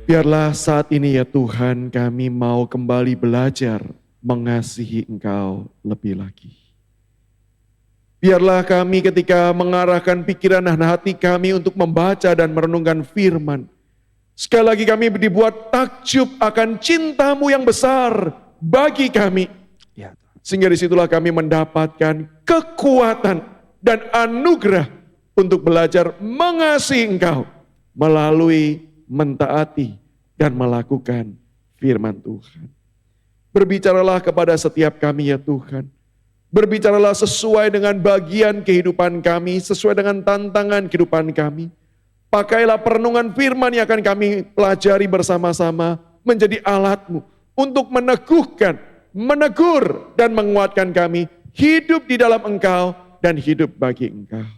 Biarlah saat ini ya Tuhan kami mau kembali belajar mengasihi Engkau lebih lagi. Biarlah kami ketika mengarahkan pikiran dan hati kami untuk membaca dan merenungkan firman. Sekali lagi kami dibuat takjub akan cinta-Mu yang besar bagi kami. Sehingga disitulah kami mendapatkan kekuatan dan anugerah untuk belajar mengasihi Engkau melalui mentaati dan melakukan firman Tuhan. Berbicaralah kepada setiap kami ya Tuhan. Berbicaralah sesuai dengan bagian kehidupan kami, sesuai dengan tantangan kehidupan kami. Pakailah perenungan firman yang akan kami pelajari bersama-sama menjadi alat-Mu untuk meneguhkan, menegur dan menguatkan kami hidup di dalam Engkau dan hidup bagi Engkau.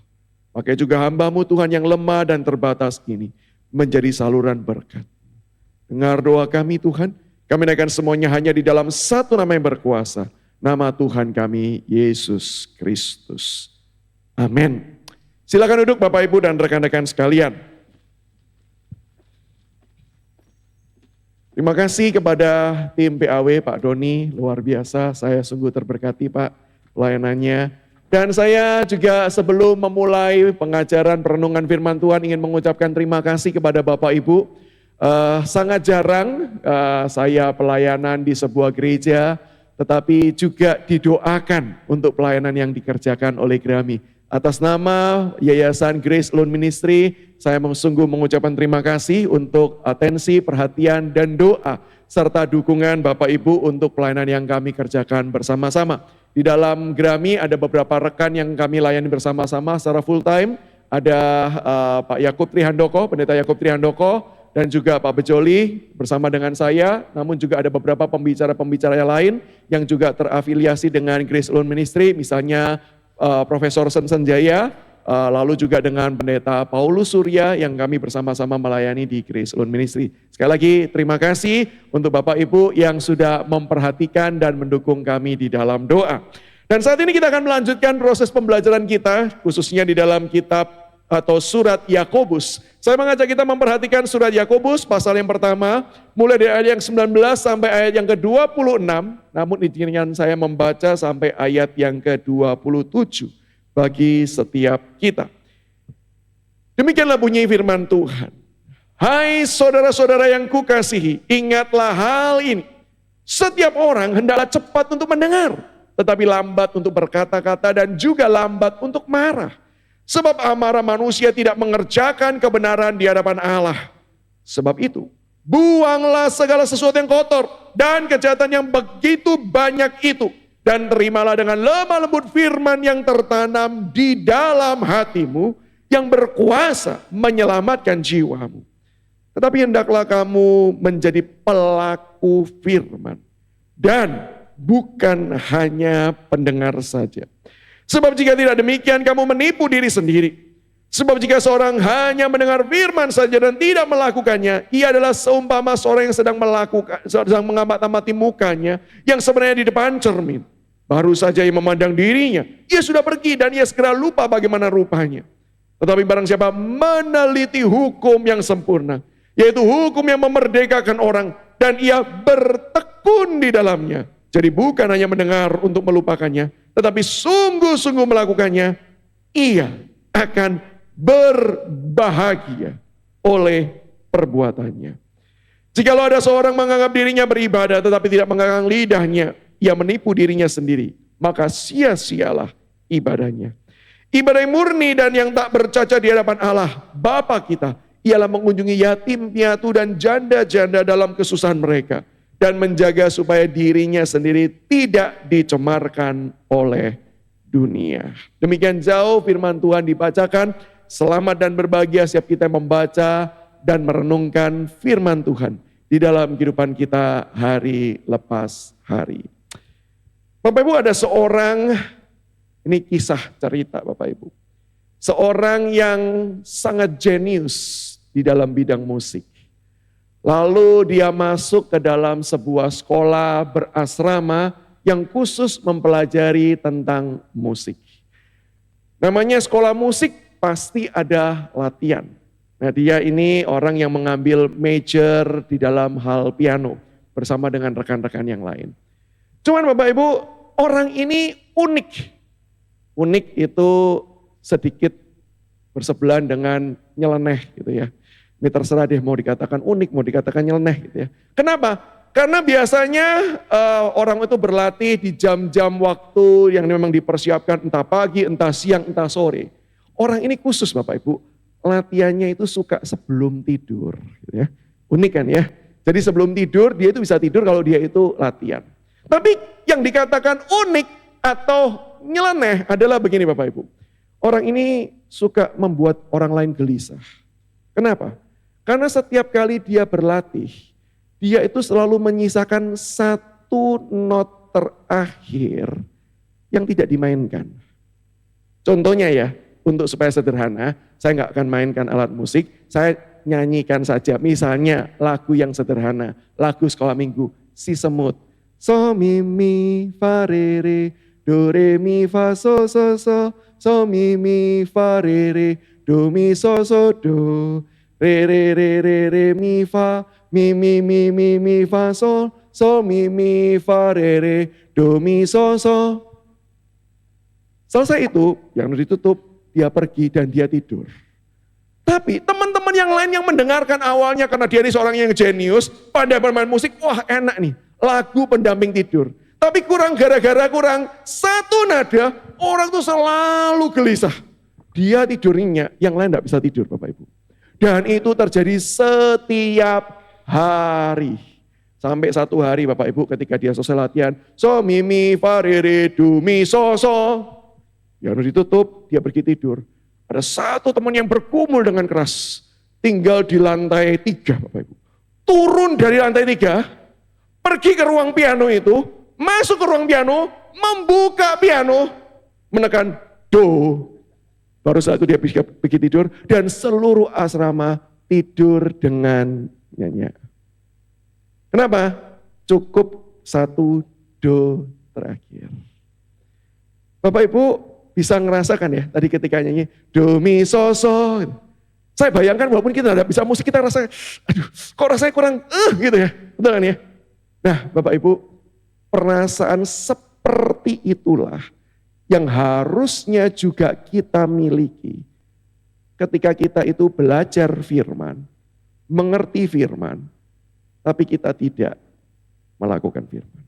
Pakai juga hamba-Mu Tuhan yang lemah dan terbatas ini menjadi saluran berkat. Dengar doa kami Tuhan, kami naikkan semuanya hanya di dalam satu nama yang berkuasa, nama Tuhan kami Yesus Kristus. Amin. Silakan duduk Bapak Ibu dan rekan-rekan sekalian. Terima kasih kepada tim PAW Pak Doni, luar biasa, saya sungguh terberkati Pak pelayanannya. Dan saya juga sebelum memulai pengajaran perenungan firman Tuhan ingin mengucapkan terima kasih kepada Bapak Ibu. Sangat jarang saya pelayanan di sebuah gereja, tetapi juga didoakan untuk pelayanan yang dikerjakan oleh Grami. Atas nama Yayasan Grace Loan Ministry, saya sungguh mengucapkan terima kasih untuk atensi, perhatian, dan doa, serta dukungan Bapak Ibu untuk pelayanan yang kami kerjakan bersama-sama. Di dalam Grami ada beberapa rekan yang kami layani bersama-sama secara full time. Ada Pak Yakub Trihandoko, Pendeta Yakub Trihandoko, dan juga Pak Bejoli bersama dengan saya. Namun juga ada beberapa pembicara-pembicara yang lain yang juga terafiliasi dengan Grace Loan Ministry, misalnya Profesor Sensen Jaya, lalu juga dengan Pendeta Paulus Surya yang kami bersama-sama melayani di Grace Loan Ministry. Sekali lagi terima kasih untuk Bapak Ibu yang sudah memperhatikan dan mendukung kami di dalam doa. Dan saat ini kita akan melanjutkan proses pembelajaran kita, khususnya di dalam kitab atau surat Yakobus. Saya mengajak kita memperhatikan surat Yakobus pasal yang pertama, mulai dari ayat yang 19 sampai ayat yang ke-26, namun izinkan saya membaca sampai ayat yang ke-27 bagi setiap kita. Demikianlah bunyi firman Tuhan. Hai saudara-saudara yang kukasihi, ingatlah hal ini. Setiap orang hendaklah cepat untuk mendengar, tetapi lambat untuk berkata-kata dan juga lambat untuk marah. Sebab amarah manusia tidak mengerjakan kebenaran di hadapan Allah. Sebab itu, buanglah segala sesuatu yang kotor dan kejahatan yang begitu banyak itu. Dan terimalah dengan lemah lembut firman yang tertanam di dalam hatimu, yang berkuasa menyelamatkan jiwamu. Tetapi hendaklah kamu menjadi pelaku firman, dan bukan hanya pendengar saja. Sebab jika tidak demikian kamu menipu diri sendiri. Sebab jika seorang hanya mendengar firman saja dan tidak melakukannya, ia adalah seumpama seorang yang sedang mengamati mukanya yang sebenarnya di depan cermin. Baru saja ia memandang dirinya, ia sudah pergi dan ia segera lupa bagaimana rupanya. Tetapi barang siapa meneliti hukum yang sempurna, yaitu hukum yang memerdekakan orang, dan ia bertekun di dalamnya. Jadi bukan hanya mendengar untuk melupakannya, tetapi sungguh-sungguh melakukannya, ia akan berbahagia oleh perbuatannya. Jikalau ada seorang menganggap dirinya beribadah tetapi tidak mengangkat lidahnya, ia menipu dirinya sendiri, maka sia-sialah ibadahnya. Ibadah yang murni dan yang tak bercacat di hadapan Allah Bapa kita ialah mengunjungi yatim piatu dan janda-janda dalam kesusahan mereka, dan menjaga supaya dirinya sendiri tidak dicemarkan oleh dunia. Demikian jauh firman Tuhan dibacakan. Selamat dan berbahagia setiap kita membaca dan merenungkan firman Tuhan di dalam kehidupan kita hari lepas hari. Bapak Ibu, ada seorang, ini kisah cerita Bapak Ibu. Seorang yang sangat jenius di dalam bidang musik. Lalu dia masuk ke dalam sebuah sekolah berasrama yang khusus mempelajari tentang musik. Namanya sekolah musik, pasti ada latihan. Nah, dia ini orang yang mengambil major di dalam hal piano bersama dengan rekan-rekan yang lain. Cuman Bapak Ibu, orang ini unik. Unik itu sedikit bersebelahan dengan nyeleneh gitu ya. Ini terserah deh mau dikatakan unik, mau dikatakan nyeleneh gitu ya. Kenapa? Karena biasanya orang itu berlatih di jam-jam waktu yang memang dipersiapkan entah pagi, entah siang, entah sore. Orang ini khusus Bapak Ibu, latihannya itu suka sebelum tidur. Gitu ya. Unik kan ya? Jadi sebelum tidur dia itu bisa tidur kalau dia itu latihan. Tapi yang dikatakan unik atau nyeleneh adalah begini Bapak Ibu. Orang ini suka membuat orang lain gelisah. Kenapa? Karena setiap kali dia berlatih, dia itu selalu menyisakan satu not terakhir yang tidak dimainkan. Contohnya ya, untuk supaya sederhana, saya nggak akan mainkan alat musik, saya nyanyikan saja. Misalnya lagu yang sederhana, lagu sekolah minggu, Si Semut. So mi mi fa re re, do re mi fa so so so, so mi mi fa re re, do mi so so do, re re re re re mi fa, mi mi mi mi mi fa sol, so mi mi fa re re, do mi so so. Selesai itu, yang ditutup, dia pergi dan dia tidur. Tapi teman-teman yang lain yang mendengarkan awalnya karena dia ini seorang yang jenius, pandai bermain musik, wah enak nih, lagu pendamping tidur. Tapi gara-gara kurang satu nada, orang tuh selalu gelisah. Dia tidurnya, yang lain tidak bisa tidur Bapak Ibu. Dan itu terjadi setiap hari. Sampai satu hari Bapak Ibu ketika dia selesai latihan, so mi mi fa re re do mi so so. Ya harus ditutup, dia pergi tidur. Ada satu teman yang bergumul dengan keras. Tinggal di lantai 3 Bapak Ibu. Turun dari lantai 3, pergi ke ruang piano itu, masuk ke ruang piano, membuka piano, menekan do. Baru saat itu dia pergi tidur dan seluruh asrama tidur dengan nyanyi. Kenapa? Cukup satu do terakhir. Bapak Ibu bisa ngerasakan ya tadi ketika nyanyi do mi so so. Saya bayangkan walaupun kita tidak bisa musik kita rasa aduh kok rasanya kurang gitu ya. Betul kan ya? Nah Bapak Ibu perasaan seperti itulah yang harusnya juga kita miliki ketika kita itu belajar firman, mengerti firman, tapi kita tidak melakukan firman.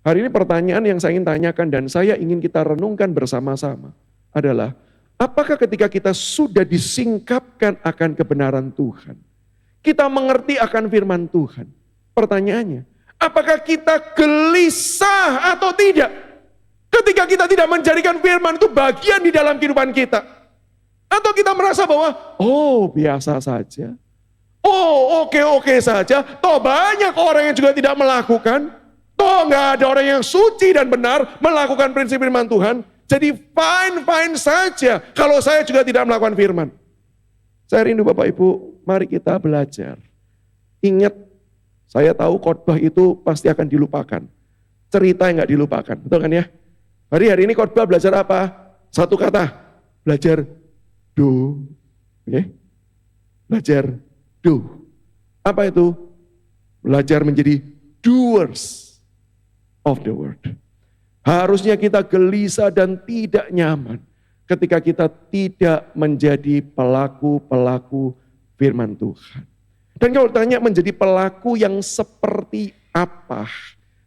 Hari ini pertanyaan yang saya ingin tanyakan dan saya ingin kita renungkan bersama-sama adalah, apakah ketika kita sudah disingkapkan akan kebenaran Tuhan, kita mengerti akan firman Tuhan? Pertanyaannya, apakah kita gelisah atau tidak? Ketika kita tidak menjadikan firman itu bagian di dalam kehidupan kita. Atau kita merasa bahwa, oh biasa saja. Oh oke saja. Toh banyak orang yang juga tidak melakukan. Toh nggak ada orang yang suci dan benar melakukan prinsip firman Tuhan. Jadi fine saja kalau saya juga tidak melakukan firman. Saya rindu Bapak Ibu, mari kita belajar. Ingat, saya tahu khotbah itu pasti akan dilupakan. Cerita yang nggak dilupakan, betul kan ya? Hari ini khotbah belajar apa? Satu kata, belajar do. Oke? Belajar do. Apa itu? Belajar menjadi doers of the word. Harusnya kita gelisah dan tidak nyaman ketika kita tidak menjadi pelaku-pelaku firman Tuhan. Dan kalau tanya menjadi pelaku yang seperti apa?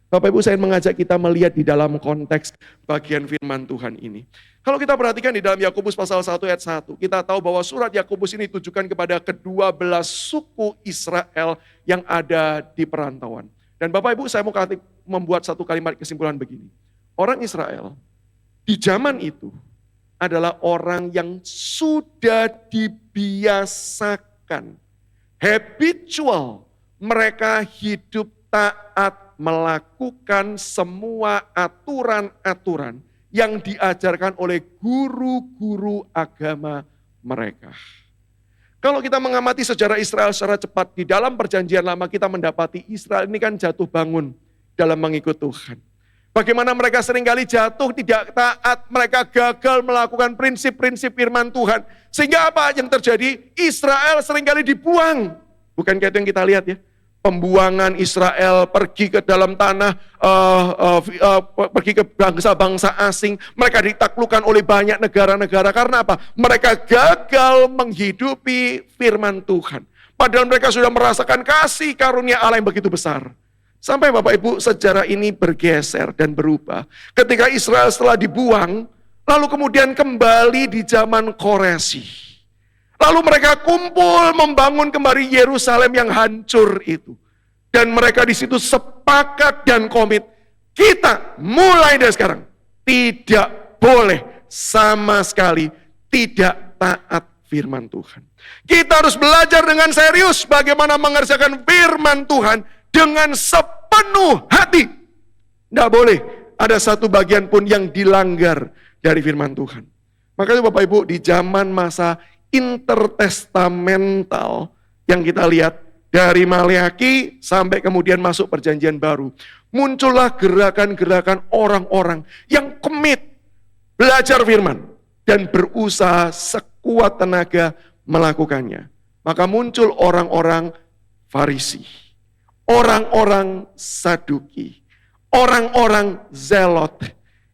Bapak Ibu, saya mengajak kita melihat di dalam konteks bagian firman Tuhan ini. Kalau kita perhatikan di dalam Yakobus pasal 1 ayat 1, kita tahu bahwa surat Yakobus ini ditujukan kepada ke-12 suku Israel yang ada di perantauan. Dan Bapak Ibu, saya mau membuat satu kalimat kesimpulan begini. Orang Israel di zaman itu adalah orang yang sudah dibiasakan, habitual, mereka hidup taat melakukan semua aturan-aturan yang diajarkan oleh guru-guru agama mereka. Kalau kita mengamati sejarah Israel secara cepat, di dalam perjanjian lama kita mendapati Israel ini kan jatuh bangun dalam mengikut Tuhan. Bagaimana mereka seringkali jatuh, tidak taat, mereka gagal melakukan prinsip-prinsip firman Tuhan. Sehingga apa yang terjadi? Israel seringkali dibuang. Bukan kayak itu yang kita lihat ya. Pembuangan Israel pergi ke dalam tanah, pergi ke bangsa-bangsa asing. Mereka ditaklukkan oleh banyak negara-negara. Karena apa? Mereka gagal menghidupi firman Tuhan. Padahal mereka sudah merasakan kasih karunia Allah yang begitu besar. Sampai Bapak Ibu sejarah ini bergeser dan berubah. Ketika Israel setelah dibuang, lalu kemudian kembali di zaman Koresi. Lalu mereka kumpul membangun kembali Yerusalem yang hancur itu. Dan mereka di situ sepakat dan komit. Kita mulai dari sekarang tidak boleh sama sekali tidak taat firman Tuhan. Kita harus belajar dengan serius bagaimana mengerjakan firman Tuhan dengan sepenuh hati. Tidak boleh ada satu bagian pun yang dilanggar dari firman Tuhan. Makanya Bapak Ibu, di zaman masa intertestamental yang kita lihat dari Maleaki sampai kemudian masuk perjanjian baru, muncullah gerakan-gerakan orang-orang yang komit belajar firman dan berusaha sekuat tenaga melakukannya. Maka muncul orang-orang Farisi, orang-orang Saduki, orang-orang Zelot.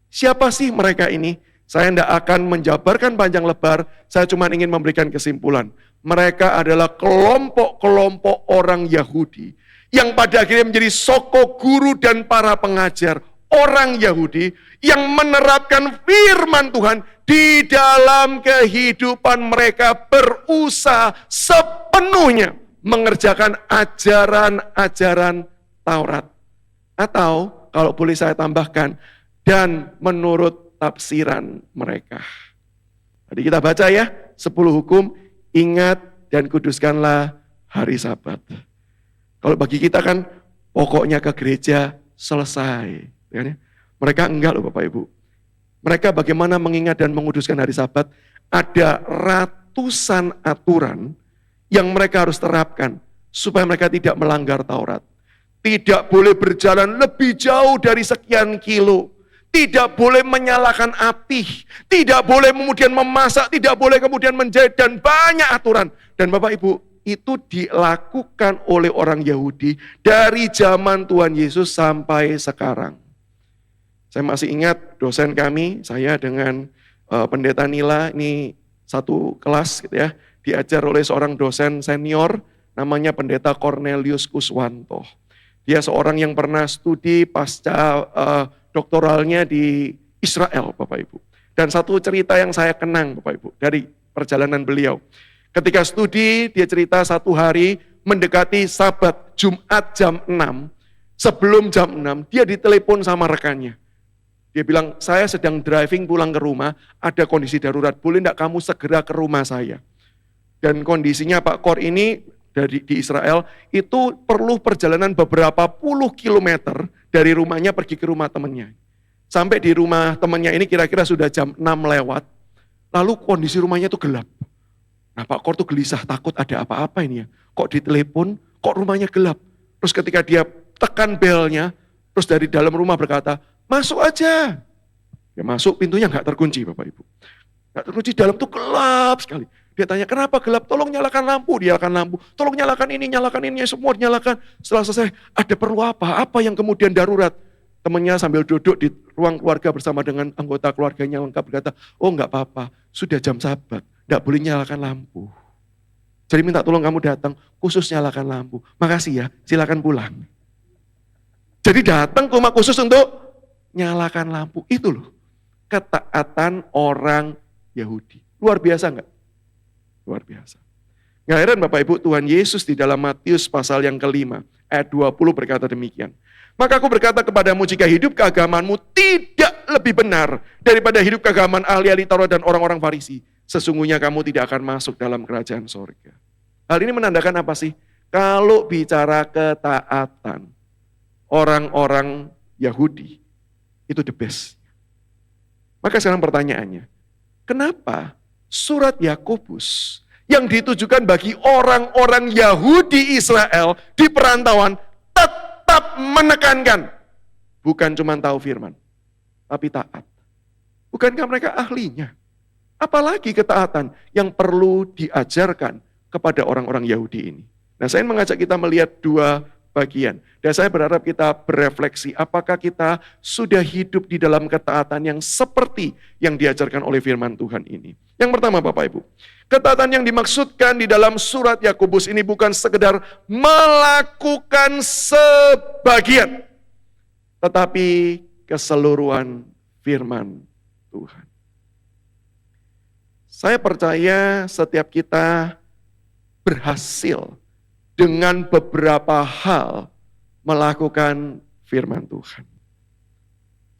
Siapa sih mereka ini? Saya tidak akan menjabarkan panjang lebar, saya cuma ingin memberikan kesimpulan. Mereka adalah kelompok-kelompok orang Yahudi yang pada akhirnya menjadi soko guru dan para pengajar. Orang Yahudi yang menerapkan firman Tuhan di dalam kehidupan mereka, berusaha sepenuhnya mengerjakan ajaran-ajaran Taurat. Atau kalau boleh saya tambahkan, dan menurut tafsiran mereka. Tadi kita baca ya, 10 hukum, ingat dan kuduskanlah hari Sabat. Kalau bagi kita kan pokoknya ke gereja selesai. Ya, mereka enggak loh Bapak Ibu. Mereka bagaimana mengingat dan menguduskan hari Sabat, ada ratusan aturan yang mereka harus terapkan supaya mereka tidak melanggar Taurat. Tidak boleh berjalan lebih jauh dari sekian kilo. Tidak boleh menyalakan api, tidak boleh kemudian memasak, tidak boleh kemudian menjahit, dan banyak aturan. Dan Bapak Ibu, itu dilakukan oleh orang Yahudi dari zaman Tuhan Yesus sampai sekarang. Saya masih ingat dosen kami, saya dengan pendeta Nila, ini satu kelas gitu ya, diajar oleh seorang dosen senior, namanya pendeta Cornelius Kuswanto. Dia seorang yang pernah studi pasca doktoralnya di Israel, Bapak Ibu. Dan satu cerita yang saya kenang, Bapak Ibu, dari perjalanan beliau. Ketika studi, dia cerita satu hari mendekati Sabat, Jumat jam 6. Sebelum jam 6, dia ditelepon sama rekannya. Dia bilang, saya sedang driving pulang ke rumah, ada kondisi darurat, boleh enggak kamu segera ke rumah saya? Dan kondisinya Pak Kor ini di Israel itu perlu perjalanan beberapa puluh kilometer dari rumahnya pergi ke rumah temannya. Sampai di rumah temannya ini kira-kira sudah jam 6 lewat. Lalu kondisi rumahnya itu gelap. Nah Pak Kor tuh gelisah, takut ada apa-apa ini ya. Kok ditelepon, kok rumahnya gelap. Terus ketika dia tekan belnya, terus dari dalam rumah berkata, masuk aja. Ya masuk, pintunya nggak terkunci Bapak Ibu. Nggak terkunci, dalam tuh gelap sekali. Dia tanya, kenapa gelap? Tolong nyalakan lampu. Dia nyalakan lampu. Tolong nyalakan ini, semua dinyalakan. Setelah selesai, ada perlu apa? Apa yang kemudian darurat? Temannya sambil duduk di ruang keluarga bersama dengan anggota keluarganya lengkap berkata, oh enggak apa-apa, sudah jam Sabat, enggak boleh nyalakan lampu. Jadi minta tolong kamu datang, khusus nyalakan lampu. Makasih ya, silakan pulang. Jadi datang ke rumah khusus untuk nyalakan lampu. Itu loh, ketaatan orang Yahudi. Luar biasa enggak? Luar biasa. Nggak heran Bapak Ibu, Tuhan Yesus di dalam Matius pasal yang ke-5, ayat 20 berkata demikian. Maka aku berkata kepadamu, jika hidup keagamaanmu tidak lebih benar daripada hidup keagamaan ahli-ahli Taurat dan orang-orang Farisi, sesungguhnya kamu tidak akan masuk dalam kerajaan sorga. Hal ini menandakan apa sih? Kalau bicara ketaatan, orang-orang Yahudi itu the best. Maka sekarang pertanyaannya, kenapa surat Yakobus yang ditujukan bagi orang-orang Yahudi Israel di perantauan tetap menekankan bukan cuma tahu firman, tapi taat. Bukankah mereka ahlinya? Apalagi ketaatan yang perlu diajarkan kepada orang-orang Yahudi ini. Nah, saya mengajak kita melihat dua bagian. Dan saya berharap kita berefleksi, apakah kita sudah hidup di dalam ketaatan yang seperti yang diajarkan oleh firman Tuhan ini. Yang pertama Bapak Ibu, ketaatan yang dimaksudkan di dalam surat Yakobus ini bukan sekedar melakukan sebagian, tetapi keseluruhan firman Tuhan. Saya percaya setiap kita berhasil dengan beberapa hal melakukan firman Tuhan.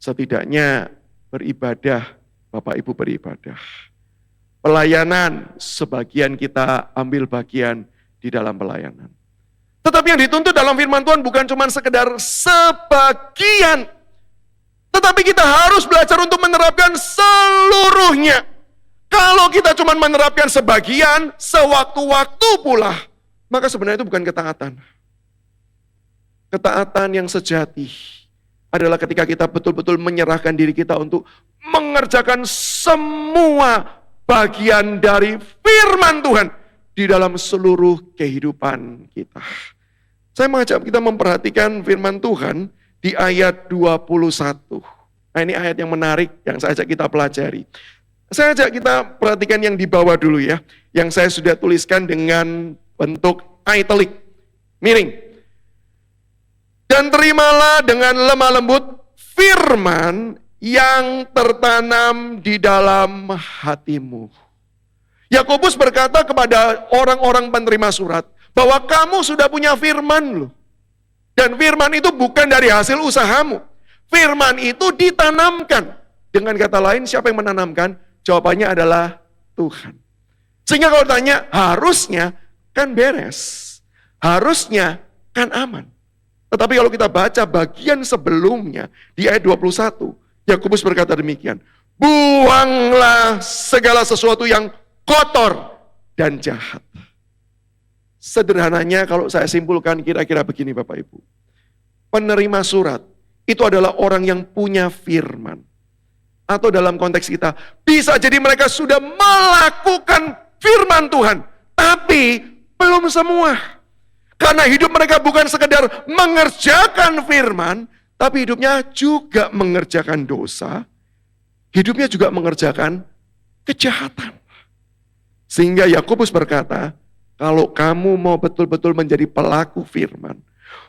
Setidaknya beribadah, Bapak Ibu beribadah. Pelayanan, sebagian kita ambil bagian di dalam pelayanan. Tetapi yang dituntut dalam firman Tuhan bukan cuma sekedar sebagian, tetapi kita harus belajar untuk menerapkan seluruhnya. Kalau kita cuma menerapkan sebagian, sewaktu-waktu pula, maka sebenarnya itu bukan ketaatan. Ketaatan yang sejati adalah ketika kita betul-betul menyerahkan diri kita untuk mengerjakan semua bagian dari firman Tuhan di dalam seluruh kehidupan kita. Saya mengajak kita memperhatikan firman Tuhan di ayat 21. Nah, ini ayat yang menarik yang saya ajak kita pelajari. Saya ajak kita perhatikan yang di bawah dulu ya, yang saya sudah tuliskan dengan bentuk italic, miring. Dan terimalah dengan lemah lembut firman yang tertanam di dalam hatimu. Yakobus berkata kepada orang-orang penerima surat, bahwa kamu sudah punya firman loh. Dan firman itu bukan dari hasil usahamu. Firman itu ditanamkan. Dengan kata lain, siapa yang menanamkan? Jawabannya adalah Tuhan. Sehingga kalau tanya, harusnya kan beres. Harusnya kan aman. Tetapi kalau kita baca bagian sebelumnya, di ayat 21, Yakobus berkata demikian, buanglah segala sesuatu yang kotor dan jahat. Sederhananya kalau saya simpulkan kira-kira begini Bapak Ibu. Penerima surat itu adalah orang yang punya firman. Atau dalam konteks kita, bisa jadi mereka sudah melakukan firman Tuhan. Tapi belum semua. Karena hidup mereka bukan sekedar mengerjakan firman, tapi hidupnya juga mengerjakan dosa. Hidupnya juga mengerjakan kejahatan. Sehingga Yakobus berkata, kalau kamu mau betul-betul menjadi pelaku firman,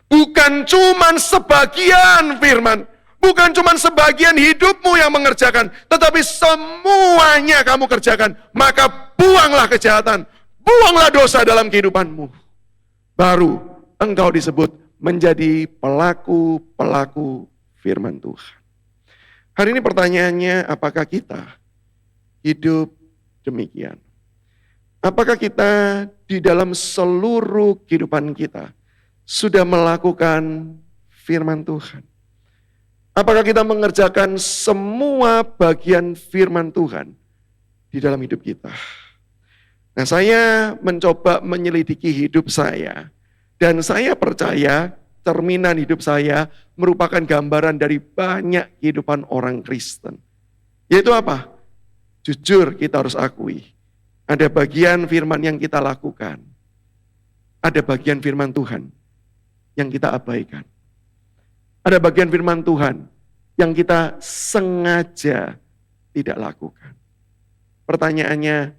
bukan cuma sebagian firman, bukan cuma sebagian hidupmu yang mengerjakan, tetapi semuanya kamu kerjakan, maka buanglah kejahatan, buanglah dosa dalam kehidupanmu. Baru engkau disebut menjadi pelaku-pelaku firman Tuhan. Hari ini pertanyaannya, apakah kita hidup demikian? Apakah kita di dalam seluruh kehidupan kita sudah melakukan firman Tuhan? Apakah kita mengerjakan semua bagian firman Tuhan di dalam hidup kita? Nah, saya mencoba menyelidiki hidup saya. Dan saya percaya cerminan hidup saya merupakan gambaran dari banyak kehidupan orang Kristen. Yaitu apa? Jujur kita harus akui. Ada bagian firman yang kita lakukan. Ada bagian firman Tuhan yang kita abaikan. Ada bagian firman Tuhan yang kita sengaja tidak lakukan. Pertanyaannya,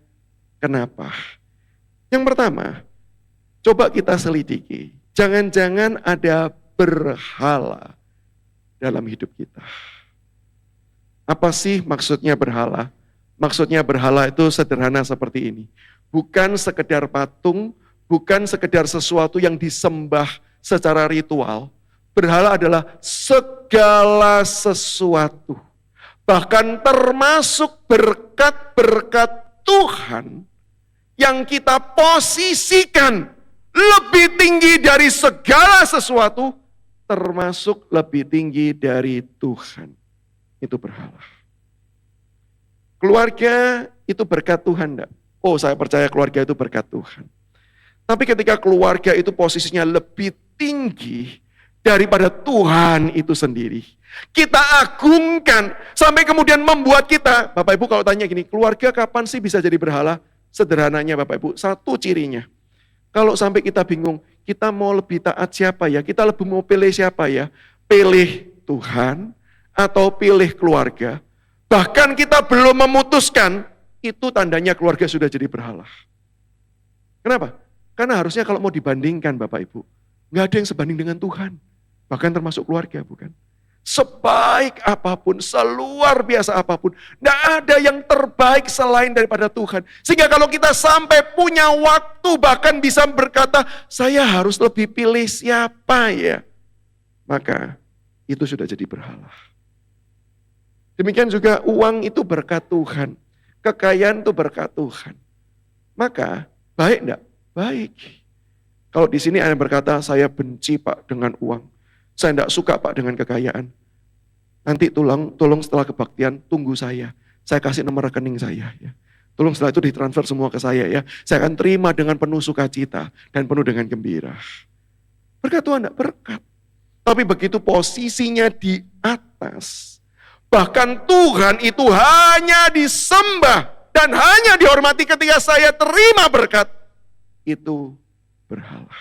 kenapa? Yang pertama, coba kita selidiki. Jangan-jangan ada berhala dalam hidup kita. Apa sih maksudnya berhala? Maksudnya berhala itu sederhana seperti ini. Bukan sekedar patung, bukan sekedar sesuatu yang disembah secara ritual. Berhala adalah segala sesuatu. Bahkan termasuk berkat-berkat Tuhan yang kita posisikan lebih tinggi dari segala sesuatu, termasuk lebih tinggi dari Tuhan. Itu berhala. Keluarga itu berkat Tuhan, enggak? Oh, saya percaya keluarga itu berkat Tuhan. Tapi ketika keluarga itu posisinya lebih tinggi daripada Tuhan itu sendiri. Kita agungkan sampai kemudian membuat kita, Bapak Ibu kalau tanya gini, keluarga kapan sih bisa jadi berhala? Sederhananya Bapak Ibu, satu cirinya. Kalau sampai kita bingung, kita mau lebih taat siapa ya? Kita lebih mau pilih siapa ya? Pilih Tuhan atau pilih keluarga? Bahkan kita belum memutuskan, itu tandanya keluarga sudah jadi berhala. Kenapa? Karena harusnya kalau mau dibandingkan Bapak Ibu, nggak ada yang sebanding dengan Tuhan. Bahkan termasuk keluarga, bukan? Sebaik apapun, seluar biasa apapun, tidak ada yang terbaik selain daripada Tuhan. Sehingga kalau kita sampai punya waktu, bahkan bisa berkata, saya harus lebih pilih siapa ya? Maka itu sudah jadi berhala. Demikian juga uang itu berkat Tuhan. Kekayaan itu berkat Tuhan. Maka baik enggak? Baik. Kalau di sini ada yang berkata, saya benci Pak dengan uang. Saya tidak suka Pak dengan kekayaan. Nanti tolong setelah kebaktian tunggu saya. Saya kasih nomor rekening saya. Ya. Tolong setelah itu ditransfer semua ke saya ya. Saya akan terima dengan penuh sukacita dan penuh dengan gembira. Berkat Tuhan tidak berkat. Tapi begitu posisinya di atas. Bahkan Tuhan itu hanya disembah dan hanya dihormati ketika saya terima berkat. Itu berhala.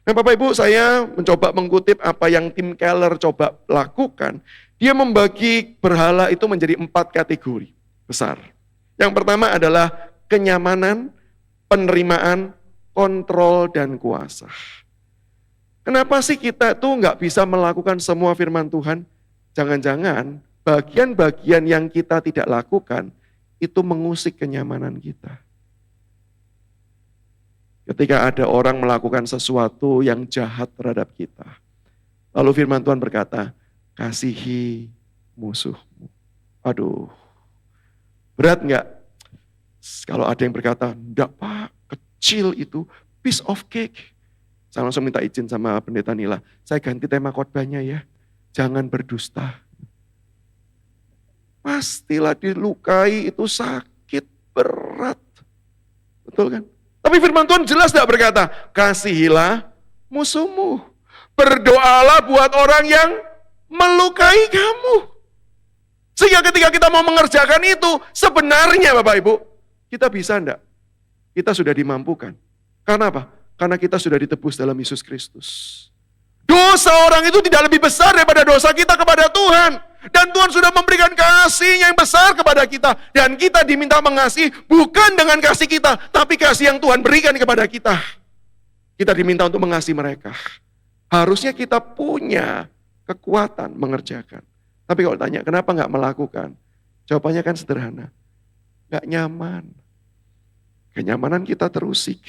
Nah Bapak Ibu, saya mencoba mengutip apa yang Tim Keller coba lakukan. Dia membagi berhala itu menjadi 4 kategori besar. Yang pertama adalah kenyamanan, penerimaan, kontrol, dan kuasa. Kenapa sih kita tuh nggak bisa melakukan semua firman Tuhan? Jangan-jangan bagian-bagian yang kita tidak lakukan itu mengusik kenyamanan kita. Ketika ada orang melakukan sesuatu yang jahat terhadap kita. Lalu firman Tuhan berkata, kasihi musuhmu. Aduh, berat enggak? Kalau ada yang berkata, enggak Pak, kecil itu, piece of cake. Saya langsung minta izin sama pendeta Nila, saya ganti tema khotbahnya ya, jangan berdusta. Pastilah dilukai itu sakit, berat. Betul kan? Tapi firman Tuhan jelas tidak berkata, kasihilah musuhmu. Berdoalah buat orang yang melukai kamu. Sehingga ketika kita mau mengerjakan itu, sebenarnya Bapak Ibu, kita bisa enggak? Kita sudah dimampukan. Karena apa? Karena kita sudah ditebus dalam Yesus Kristus. Dosa orang itu tidak lebih besar daripada dosa kita kepada Tuhan. Dan Tuhan sudah memberikan kasih-Nya yang besar kepada kita. Dan kita diminta mengasihi bukan dengan kasih kita, tapi kasih yang Tuhan berikan kepada kita. Kita diminta untuk mengasihi mereka. Harusnya kita punya kekuatan mengerjakan. Tapi kalau tanya kenapa nggak melakukan? Jawabannya kan sederhana. Nggak nyaman. Kenyamanan kita terusik.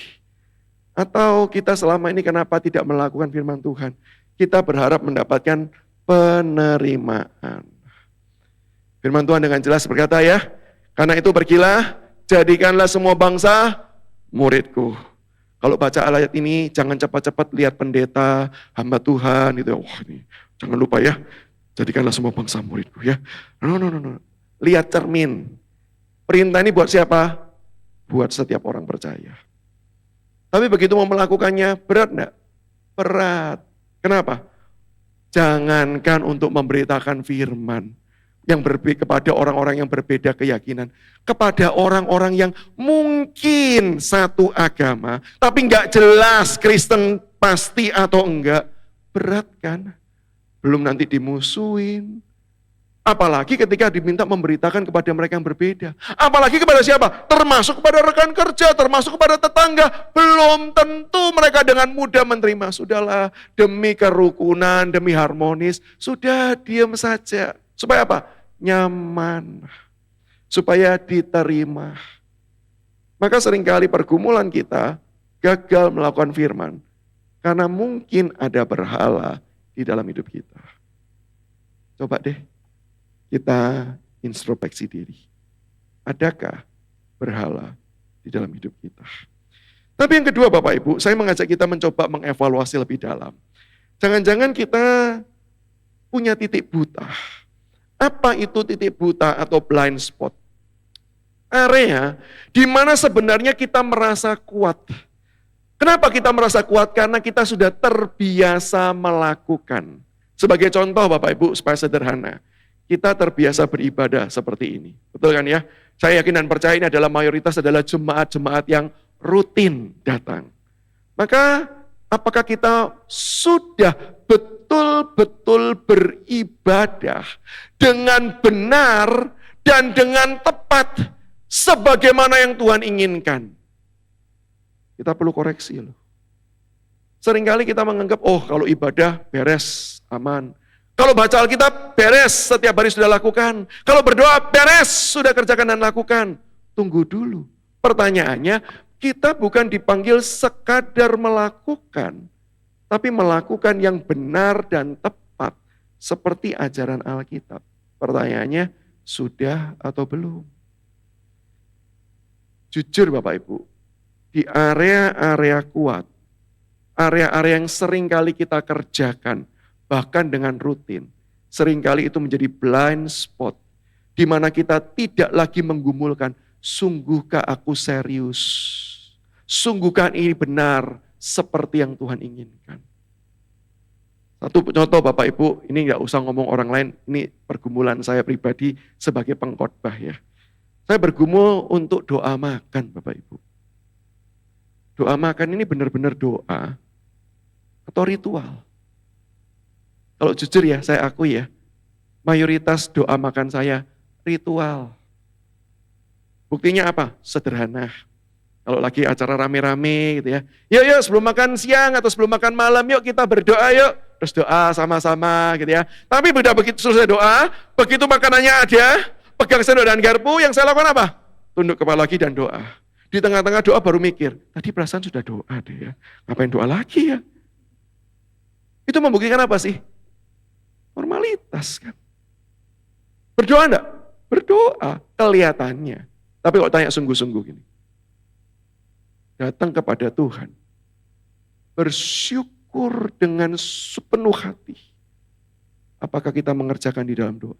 Atau kita selama ini kenapa tidak melakukan firman Tuhan? Kita berharap mendapatkan penerimaan. Firman Tuhan dengan jelas berkata ya, karena itu pergilah, jadikanlah semua bangsa muridku. Kalau baca ayat ini, jangan cepat-cepat lihat pendeta, hamba Tuhan, gitu. Wah ini, jangan lupa ya, jadikanlah semua bangsa muridku ya. No. Lihat cermin. Perintah ini buat siapa? Buat setiap orang percaya. Tapi begitu mau melakukannya, berat enggak? Berat. Kenapa? Jangankan untuk memberitakan firman yang kepada orang-orang yang berbeda keyakinan, kepada orang-orang yang mungkin satu agama, tapi enggak jelas Kristen pasti atau enggak, berat kan? Belum nanti dimusuhin. Apalagi ketika diminta memberitakan kepada mereka yang berbeda. Apalagi kepada siapa? Termasuk kepada rekan kerja, termasuk kepada tetangga. Belum tentu mereka dengan mudah menerima. Sudahlah, demi kerukunan, demi harmonis, sudah diam saja. Supaya apa? Nyaman. Supaya diterima. Maka seringkali pergumulan kita gagal melakukan firman. Karena mungkin ada berhala di dalam hidup kita. Coba deh. Kita introspeksi diri. Adakah berhala di dalam hidup kita? Tapi yang kedua Bapak Ibu, saya mengajak kita mencoba mengevaluasi lebih dalam. Jangan-jangan kita punya titik buta. Apa itu titik buta atau blind spot? Area di mana sebenarnya kita merasa kuat. Kenapa kita merasa kuat? Karena kita sudah terbiasa melakukan. Sebagai contoh Bapak Ibu, supaya sederhana. Kita terbiasa beribadah seperti ini. Betul kan ya? Saya yakin dan percaya ini adalah mayoritas adalah jemaat-jemaat yang rutin datang. Maka apakah kita sudah betul-betul beribadah dengan benar dan dengan tepat sebagaimana yang Tuhan inginkan? Kita perlu koreksi loh. Seringkali kita menganggap, oh kalau ibadah beres, aman. Kalau baca Alkitab, beres, setiap hari sudah lakukan. Kalau berdoa, beres, sudah kerjakan dan lakukan. Tunggu dulu. Pertanyaannya, kita bukan dipanggil sekadar melakukan, tapi melakukan yang benar dan tepat, seperti ajaran Alkitab. Pertanyaannya, sudah atau belum? Jujur Bapak Ibu, di area-area kuat, area-area yang sering kali kita kerjakan, bahkan dengan rutin, seringkali itu menjadi blind spot, di mana kita tidak lagi menggumulkan, sungguhkah aku serius? Sungguhkah ini benar seperti yang Tuhan inginkan? Satu contoh Bapak Ibu, ini nggak usah ngomong orang lain, ini pergumulan saya pribadi sebagai pengkhotbah ya. Saya bergumul untuk doa makan Bapak Ibu. Doa makan ini benar-benar doa atau ritual? Kalau jujur ya, saya akui ya, mayoritas doa makan saya ritual. Buktinya apa? Sederhana. Kalau lagi acara rame-rame gitu ya, yuk sebelum makan siang atau sebelum makan malam, yuk kita berdoa yuk. Terus doa sama-sama gitu ya. Tapi beda begitu selesai doa, begitu makanannya ada, pegang sendok dan garpu, yang saya lakukan apa? Tunduk kepala lagi dan doa. Di tengah-tengah doa baru mikir, tadi perasaan sudah doa deh ya, ngapain doa lagi ya? Itu membuktikan apa sih? Formalitas kan. Berdoa enggak? Berdoa kelihatannya. Tapi kalau tanya sungguh-sungguh gini. Datang kepada Tuhan. Bersyukur dengan sepenuh hati. Apakah kita mengerjakan di dalam doa?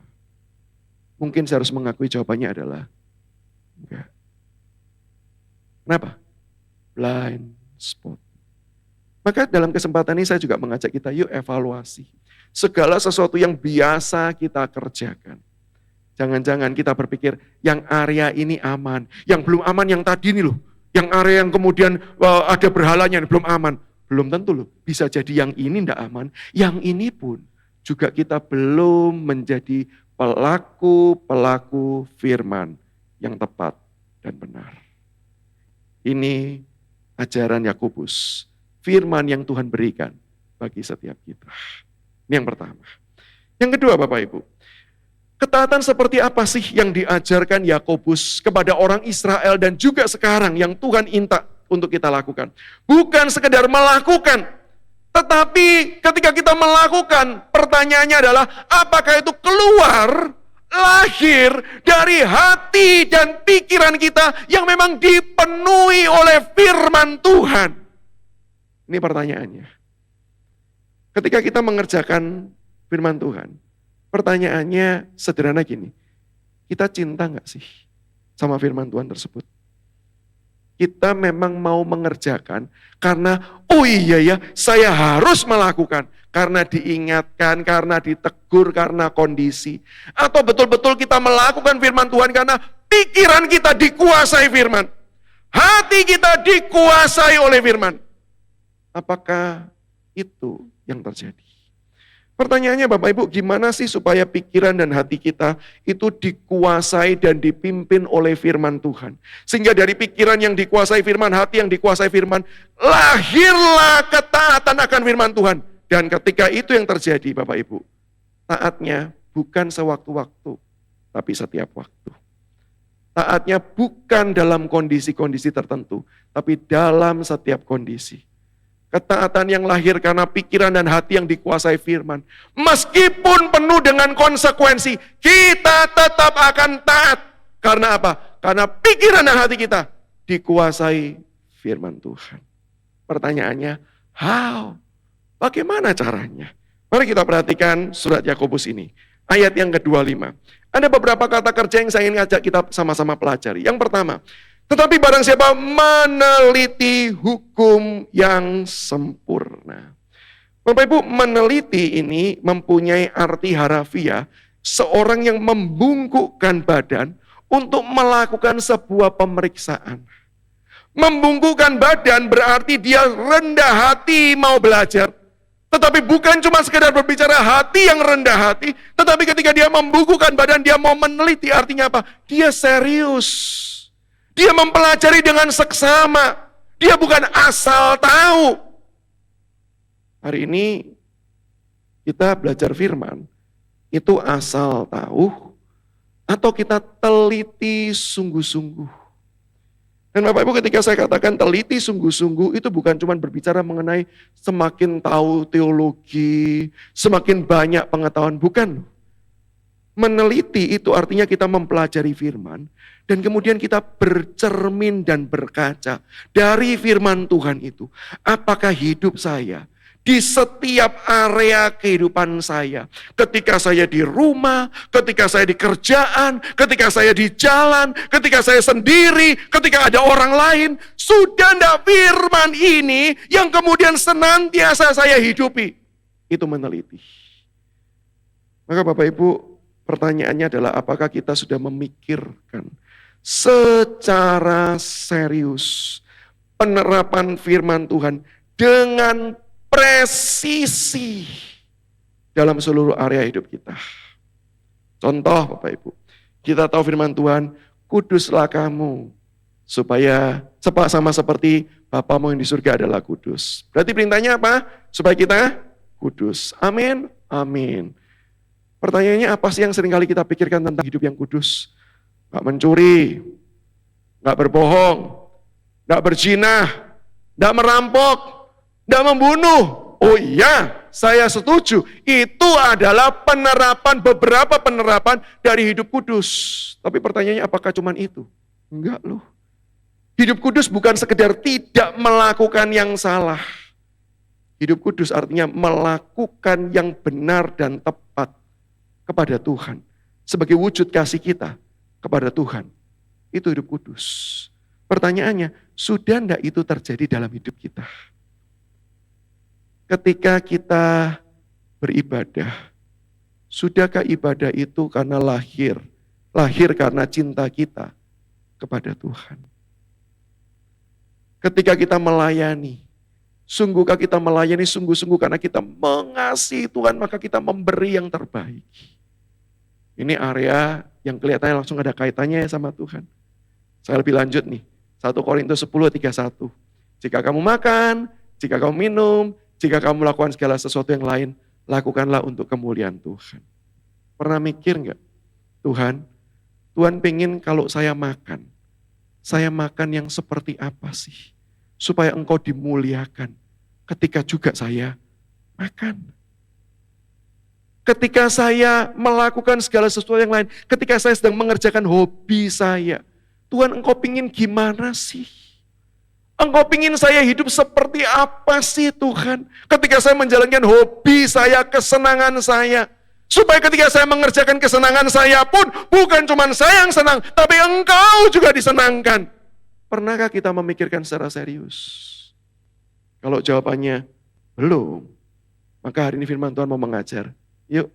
Mungkin saya harus mengakui jawabannya adalah enggak. Kenapa? Blind spot. Maka dalam kesempatan ini saya juga mengajak kita yuk evaluasi. Segala sesuatu yang biasa kita kerjakan. Jangan-jangan kita berpikir yang area ini aman. Yang belum aman yang tadi nih loh. Yang area yang kemudian ada berhalanya belum aman. Belum tentu loh. Bisa jadi yang ini tidak aman. Yang ini pun juga kita belum menjadi pelaku-pelaku firman yang tepat dan benar. Ini ajaran Yakobus. Firman yang Tuhan berikan bagi setiap kita. Ini yang pertama. Yang kedua Bapak Ibu, ketaatan seperti apa sih yang diajarkan Yakobus kepada orang Israel dan juga sekarang yang Tuhan minta untuk kita lakukan. Bukan sekedar melakukan, tetapi ketika kita melakukan, pertanyaannya adalah apakah itu keluar, lahir dari hati dan pikiran kita yang memang dipenuhi oleh firman Tuhan. Ini pertanyaannya. Ketika kita mengerjakan firman Tuhan, pertanyaannya sederhana gini, kita cinta gak sih sama firman Tuhan tersebut? Kita memang mau mengerjakan karena, oh iya ya, saya harus melakukan. Karena diingatkan, karena ditegur, karena kondisi. Atau betul-betul kita melakukan firman Tuhan karena pikiran kita dikuasai firman. Hati kita dikuasai oleh firman. Apakah itu yang terjadi? Pertanyaannya Bapak Ibu, gimana sih supaya pikiran dan hati kita itu dikuasai dan dipimpin oleh firman Tuhan? Sehingga dari pikiran yang dikuasai firman, hati yang dikuasai firman, lahirlah ketaatan akan firman Tuhan. Dan ketika itu yang terjadi Bapak Ibu, taatnya bukan sewaktu-waktu, tapi setiap waktu. Taatnya bukan dalam kondisi-kondisi tertentu, tapi dalam setiap kondisi. Ketaatan yang lahir karena pikiran dan hati yang dikuasai firman. Meskipun penuh dengan konsekuensi, kita tetap akan taat. Karena apa? Karena pikiran dan hati kita dikuasai firman Tuhan. Pertanyaannya, how? Bagaimana caranya? Mari kita perhatikan surat Yakobus ini. Ayat yang ke-25. Ada beberapa kata kerja yang saya ingin ngajak kita sama-sama pelajari. Yang pertama, Tetapi barang siapa meneliti hukum yang sempurna. Bapak Ibu, meneliti ini mempunyai arti harafiah, seorang yang membungkukkan badan untuk melakukan sebuah pemeriksaan. Membungkukkan badan berarti dia rendah hati mau belajar. Tetapi bukan cuma sekedar berbicara hati yang rendah hati, tetapi ketika dia membungkukkan badan, dia mau meneliti, artinya apa? Dia serius. Dia mempelajari dengan seksama. Dia bukan asal tahu. Hari ini kita belajar firman, itu asal tahu, atau kita teliti sungguh-sungguh. Dan Bapak Ibu, ketika saya katakan teliti sungguh-sungguh, itu bukan cuma berbicara mengenai semakin tahu teologi, semakin banyak pengetahuan, bukan. Meneliti itu artinya kita mempelajari firman, dan kemudian kita bercermin dan berkaca dari firman Tuhan itu. Apakah hidup saya di setiap area kehidupan saya, ketika saya di rumah, ketika saya di kerjaan, ketika saya di jalan, ketika saya sendiri, ketika ada orang lain, sudah enggak firman ini yang kemudian senantiasa saya hidupi? Itu meneliti. Maka Bapak Ibu, pertanyaannya adalah apakah kita sudah memikirkan secara serius penerapan firman Tuhan dengan presisi dalam seluruh area hidup kita. Contoh Bapak Ibu, kita tahu firman Tuhan, kuduslah kamu, supaya sama seperti Bapamu yang di surga adalah kudus. Berarti perintahnya apa? Supaya kita kudus. Amin, amin. Pertanyaannya apa sih yang seringkali kita pikirkan tentang hidup yang kudus? Gak mencuri, gak berbohong, gak berzina, gak merampok, tidak membunuh. Oh iya, saya setuju. Itu adalah beberapa penerapan dari hidup kudus. Tapi pertanyaannya apakah cuma itu? Enggak loh. Hidup kudus bukan sekedar tidak melakukan yang salah. Hidup kudus artinya melakukan yang benar dan tepat kepada Tuhan. Sebagai wujud kasih kita kepada Tuhan. Itu hidup kudus. Pertanyaannya, sudah enggak itu terjadi dalam hidup kita? Ketika kita beribadah, sudahkah ibadah itu karena lahir karena cinta kita kepada Tuhan? Ketika kita melayani, sungguhkah kita melayani sungguh-sungguh karena kita mengasihi Tuhan, maka kita memberi yang terbaik? Ini area yang kelihatannya langsung ada kaitannya sama Tuhan. Saya lebih lanjut nih, 1 Korintus 10:31. Jika kamu makan, jika kamu minum, jika kamu melakukan segala sesuatu yang lain, lakukanlah untuk kemuliaan Tuhan. Pernah mikir enggak? Tuhan pengen kalau saya makan yang seperti apa sih? Supaya engkau dimuliakan ketika juga saya makan. Ketika saya melakukan segala sesuatu yang lain, ketika saya sedang mengerjakan hobi saya, Tuhan engkau pingin gimana sih? Engkau pingin saya hidup seperti apa sih Tuhan? Ketika saya menjalankan hobi saya, kesenangan saya. Supaya ketika saya mengerjakan kesenangan saya pun, bukan cuma saya yang senang, tapi engkau juga disenangkan. Pernahkah kita memikirkan secara serius? Kalau jawabannya belum, maka hari ini firman Tuhan mau mengajar. Yuk,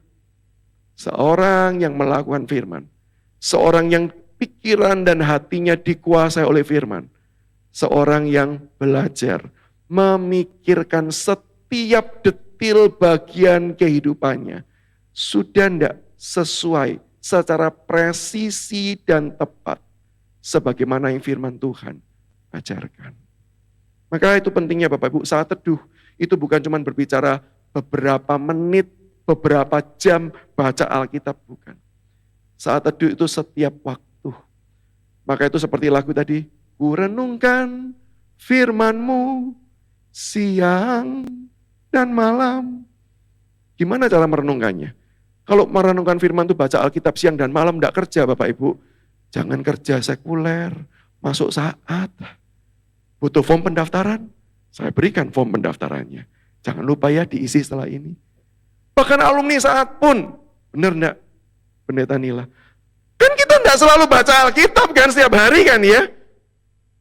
seorang yang melakukan firman, seorang yang pikiran dan hatinya dikuasai oleh firman, seorang yang belajar memikirkan setiap detil bagian kehidupannya, sudah tidak sesuai secara presisi dan tepat sebagaimana yang firman Tuhan ajarkan. Maka itu pentingnya Bapak Ibu, saat teduh itu bukan cuma berbicara beberapa menit, beberapa jam baca Alkitab, bukan. Saat teduh itu setiap waktu. Maka itu seperti lagu tadi, ku renungkan firman-Mu siang dan malam. Gimana cara merenungkannya? Kalau merenungkan firman itu baca Alkitab siang dan malam, tidak kerja Bapak Ibu. Jangan kerja sekuler, masuk saat. Butuh form pendaftaran? Saya berikan form pendaftarannya. Jangan lupa ya diisi setelah ini. Bahkan alumni saat pun, benar enggak Pendeta Nila? Kan kita tidak selalu baca Alkitab kan setiap hari kan ya?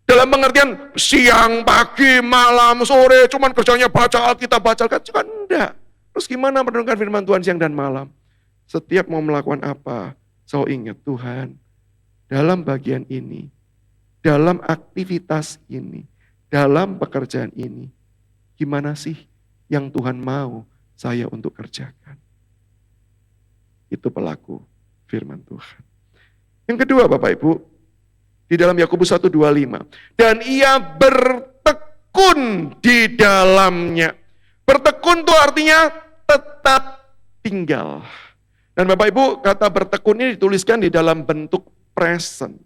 Dalam pengertian siang, pagi, malam, sore, cuman kerjanya baca Alkitab, baca Alkitab, kan enggak. Terus gimana merenungkan firman Tuhan siang dan malam? Setiap mau melakukan apa, selalu ingat Tuhan, dalam bagian ini, dalam aktivitas ini, dalam pekerjaan ini, gimana sih yang Tuhan mau saya untuk kerjakan? Itu pelaku firman Tuhan. Yang kedua Bapak Ibu, di dalam Yakobus 1:25, dan ia bertekun di dalamnya. Bertekun itu artinya tetap tinggal. Dan Bapak Ibu, kata bertekun ini dituliskan di dalam bentuk present.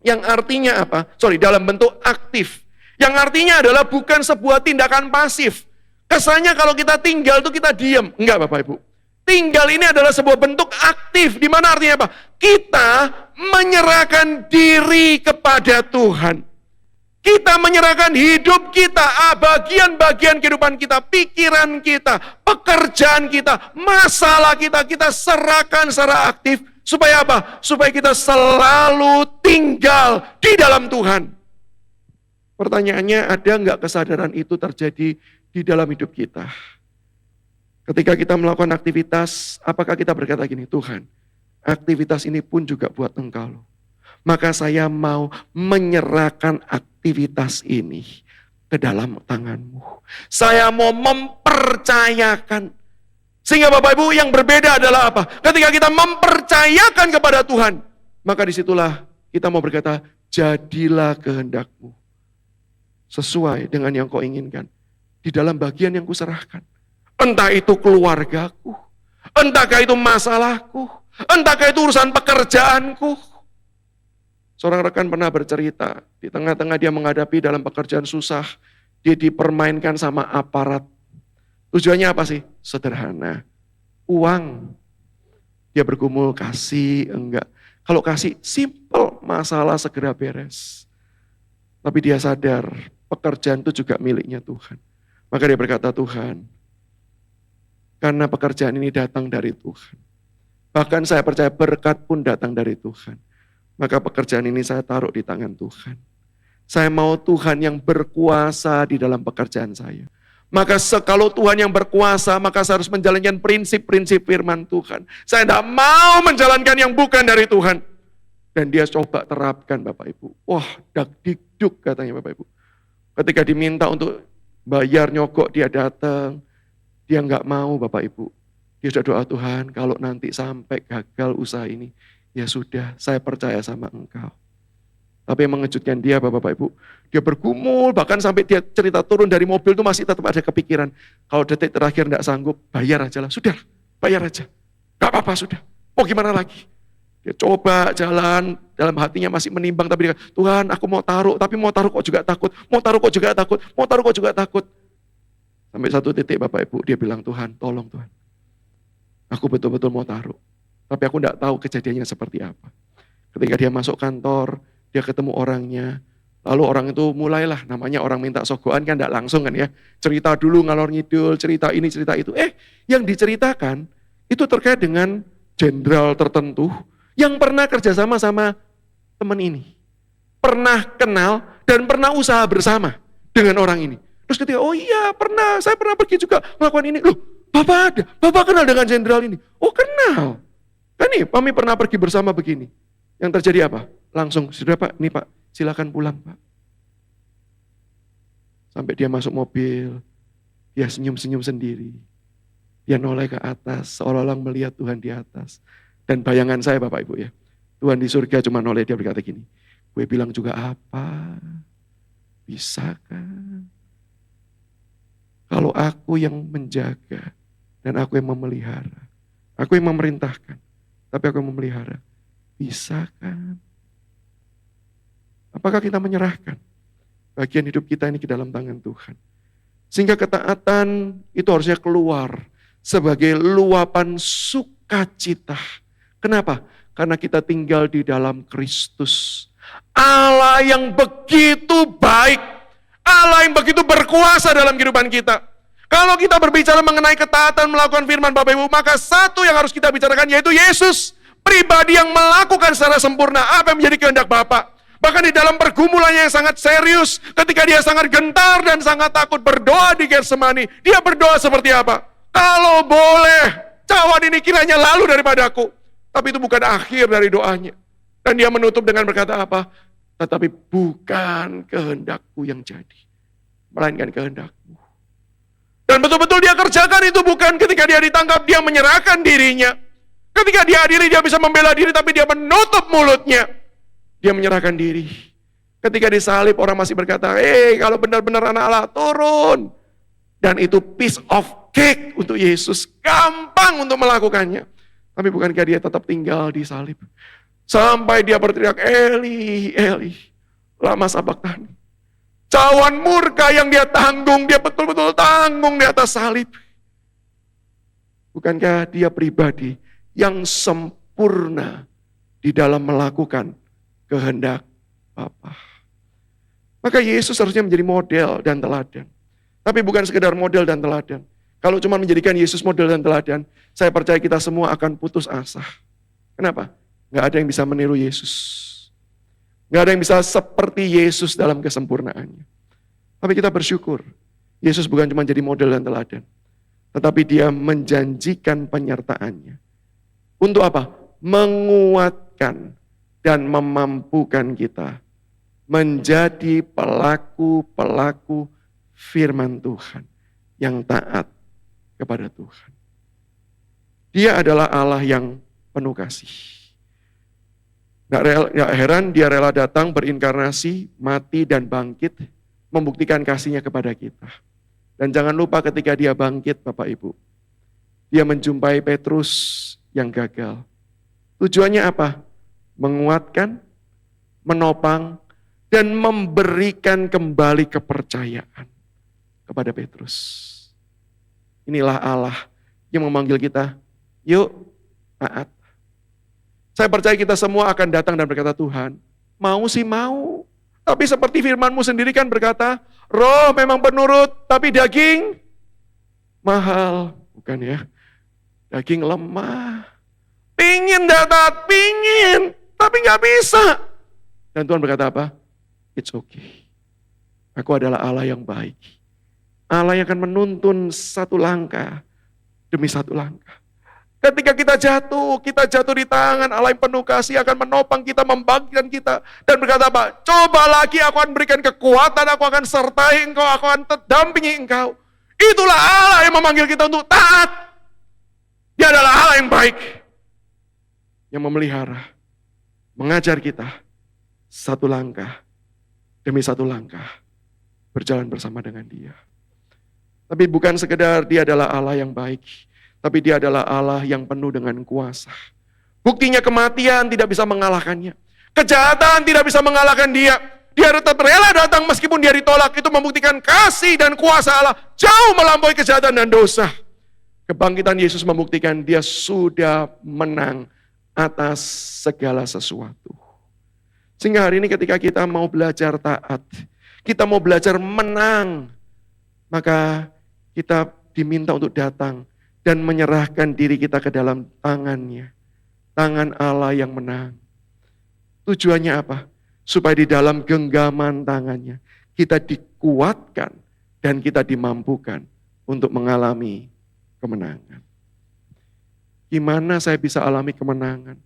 Yang artinya apa? Dalam bentuk aktif. Yang artinya adalah bukan sebuah tindakan pasif. Kesannya kalau kita tinggal itu kita diam. Enggak Bapak Ibu. Tinggal ini adalah sebuah bentuk aktif. Di mana artinya apa? Kita menyerahkan diri kepada Tuhan. Kita menyerahkan hidup kita, bagian-bagian kehidupan kita, pikiran kita, pekerjaan kita, masalah kita, kita serahkan secara aktif. Supaya apa? Supaya kita selalu tinggal di dalam Tuhan. Pertanyaannya, ada nggak kesadaran itu terjadi di dalam hidup kita? Ketika kita melakukan aktivitas, apakah kita berkata gini, Tuhan, aktivitas ini pun juga buat Engkau loh. Maka saya mau menyerahkan aktivitas ini ke dalam tangan-Mu. Saya mau mempercayakan. Sehingga Bapak Ibu yang berbeda adalah apa? Ketika kita mempercayakan kepada Tuhan, maka disitulah kita mau berkata, jadilah kehendak-Mu. Sesuai dengan yang Kau inginkan. Di dalam bagian yang Kuserahkan. Entah itu keluargaku, entahkah itu masalahku, entahkah itu urusan pekerjaanku. Seorang rekan pernah bercerita, di tengah-tengah dia menghadapi dalam pekerjaan susah, dia dipermainkan sama aparat. Tujuannya apa sih? Sederhana, uang. Dia bergumul, kasih, enggak. Kalau kasih, simple, masalah segera beres. Tapi dia sadar, pekerjaan itu juga miliknya Tuhan. Maka dia berkata, Tuhan, karena pekerjaan ini datang dari Tuhan. Bahkan saya percaya berkat pun datang dari Tuhan. Maka pekerjaan ini saya taruh di tangan Tuhan. Saya mau Tuhan yang berkuasa di dalam pekerjaan saya. Maka kalau Tuhan yang berkuasa, maka saya harus menjalankan prinsip-prinsip firman Tuhan. Saya tidak mau menjalankan yang bukan dari Tuhan. Dan dia coba terapkan Bapak Ibu. Wah, dak-dikduk katanya Bapak Ibu. Ketika diminta untuk bayar nyogok, dia datang. Dia nggak mau Bapak Ibu. Dia sudah doa Tuhan, kalau nanti sampai gagal usaha ini, ya sudah, saya percaya sama Engkau. Tapi yang mengejutkan dia Bapak Ibu, dia bergumul, bahkan sampai dia cerita turun dari mobil itu masih tetap ada kepikiran. Kalau detik terakhir nggak sanggup, bayar aja lah. Sudah, bayar aja. Gak apa-apa sudah, mau gimana lagi. Dia coba jalan, dalam hatinya masih menimbang, tapi dia, Tuhan aku mau taruh, tapi mau taruh kok juga takut, mau taruh kok juga takut, mau taruh kok juga takut. Sampai satu titik Bapak Ibu, dia bilang, Tuhan tolong Tuhan. Aku betul-betul mau taruh. Tapi aku enggak tahu kejadiannya seperti apa. Ketika dia masuk kantor, dia ketemu orangnya. Lalu orang itu mulailah, namanya orang minta sogoan kan enggak langsung kan ya. Cerita dulu ngalor ngidul, cerita ini, cerita itu. Yang diceritakan itu terkait dengan jenderal tertentu yang pernah kerjasama sama teman ini. Pernah kenal dan pernah usaha bersama dengan orang ini. Terus ketika, oh iya pernah, saya pernah pergi juga melakukan ini. Loh, Bapak ada, Bapak kenal dengan jenderal ini. Oh kenal. Kan nih, kami pernah pergi bersama begini. Yang terjadi apa? Langsung, sudah Pak, nih Pak, silakan pulang Pak. Sampai dia masuk mobil, dia senyum-senyum sendiri. Dia noleh ke atas, seolah-olah melihat Tuhan di atas. Dan bayangan saya Bapak Ibu ya, Tuhan di surga cuma noleh, dia berkata gini, gue bilang juga apa? Bisa kan? Kalau aku yang menjaga dan aku yang memelihara, aku yang memerintahkan, tapi aku yang memelihara, bisa kan? Apakah kita menyerahkan bagian hidup kita ini ke dalam tangan Tuhan? Sehingga ketaatan itu harusnya keluar sebagai luapan sukacita. Kenapa? Karena kita tinggal di dalam Kristus. Allah yang begitu baik, Allah yang begitu berkuasa dalam kehidupan kita. Kalau kita berbicara mengenai ketaatan melakukan firman Bapak Ibu, maka satu yang harus kita bicarakan yaitu Yesus. Pribadi yang melakukan secara sempurna apa yang menjadi kehendak Bapa. Bahkan di dalam pergumulannya yang sangat serius, ketika dia sangat gentar dan sangat takut berdoa di Getsemani, dia berdoa seperti apa? Kalau boleh, cawan ini kiranya lalu daripadaku. Tapi itu bukan akhir dari doanya. Dan dia menutup dengan berkata apa? Tetapi bukan kehendakku yang jadi, melainkan kehendakmu. Dan betul-betul dia kerjakan itu, bukan ketika dia ditangkap, dia menyerahkan dirinya. Ketika dia adili, dia bisa membela diri, tapi dia menutup mulutnya. Dia menyerahkan diri. Ketika disalib, orang masih berkata, kalau benar-benar anak Allah, turun. Dan itu piece of cake untuk Yesus. Gampang untuk melakukannya. Tapi bukankah dia tetap tinggal di salib? Sampai dia berteriak, Eli, Eli, lama sabachthani. Cawan murka yang dia tanggung, dia betul-betul tanggung di atas salib. Bukankah dia pribadi yang sempurna di dalam melakukan kehendak Bapa? Maka Yesus harusnya menjadi model dan teladan. Tapi bukan sekedar model dan teladan. Kalau cuma menjadikan Yesus model dan teladan, saya percaya kita semua akan putus asa. Kenapa? Gak ada yang bisa meniru Yesus. Gak ada yang bisa seperti Yesus dalam kesempurnaannya. Tapi kita bersyukur, Yesus bukan cuma jadi model dan teladan, tetapi dia menjanjikan penyertaannya. Untuk apa? Menguatkan dan memampukan kita menjadi pelaku-pelaku firman Tuhan yang taat kepada Tuhan. Dia adalah Allah yang penuh kasih. Gak heran dia rela datang berinkarnasi, mati dan bangkit, membuktikan kasihnya kepada kita. Dan jangan lupa ketika dia bangkit Bapak Ibu, dia menjumpai Petrus yang gagal. Tujuannya apa? Menguatkan, menopang, dan memberikan kembali kepercayaan kepada Petrus. Inilah Allah yang memanggil kita, yuk taat. Saya percaya kita semua akan datang dan berkata, Tuhan, mau sih mau. Tapi seperti firman-Mu sendiri kan berkata, roh memang penurut, tapi daging mahal. Bukan ya, daging lemah. Pingin datat, pingin, tapi gak bisa. Dan Tuhan berkata apa? It's okay. Aku adalah Allah yang baik. Allah yang akan menuntun satu langkah demi satu langkah. Ketika kita jatuh di tangan Allah yang penuh kasih, akan menopang kita, membangkitkan kita. Dan berkata apa? Coba lagi, aku akan berikan kekuatan, aku akan sertai engkau, aku akan dampingi engkau. Itulah Allah yang memanggil kita untuk taat. Dia adalah Allah yang baik. Yang memelihara, mengajar kita satu langkah demi satu langkah berjalan bersama dengan dia. Tapi bukan sekedar dia adalah Allah yang baik, tapi dia adalah Allah yang penuh dengan kuasa. Buktinya kematian tidak bisa mengalahkannya. Kejahatan tidak bisa mengalahkan dia. Dia tetap rela datang meskipun dia ditolak. Itu membuktikan kasih dan kuasa Allah jauh melampaui kejahatan dan dosa. Kebangkitan Yesus membuktikan dia sudah menang atas segala sesuatu. Sehingga hari ini ketika kita mau belajar taat, kita mau belajar menang, maka kita diminta untuk datang dan menyerahkan diri kita ke dalam tangannya. Tangan Allah yang menang. Tujuannya apa? Supaya di dalam genggaman tangannya kita dikuatkan dan kita dimampukan untuk mengalami kemenangan. Gimana saya bisa alami kemenangan?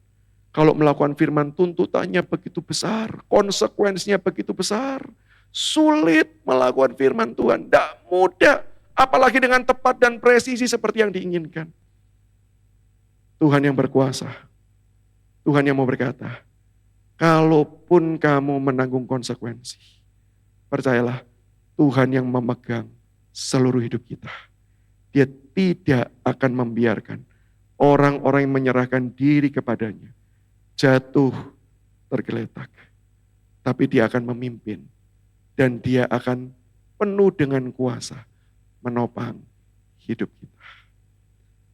Kalau melakukan firman, tuntutannya begitu besar, konsekuensinya begitu besar. Sulit melakukan firman Tuhan, tidak mudah. Apalagi dengan tepat dan presisi seperti yang diinginkan. Tuhan yang berkuasa, Tuhan yang mau berkata, kalaupun kamu menanggung konsekuensi, percayalah Tuhan yang memegang seluruh hidup kita. Dia tidak akan membiarkan orang-orang yang menyerahkan diri kepadanya jatuh tergeletak. Tapi dia akan memimpin dan dia akan penuh dengan kuasa menopang hidup kita.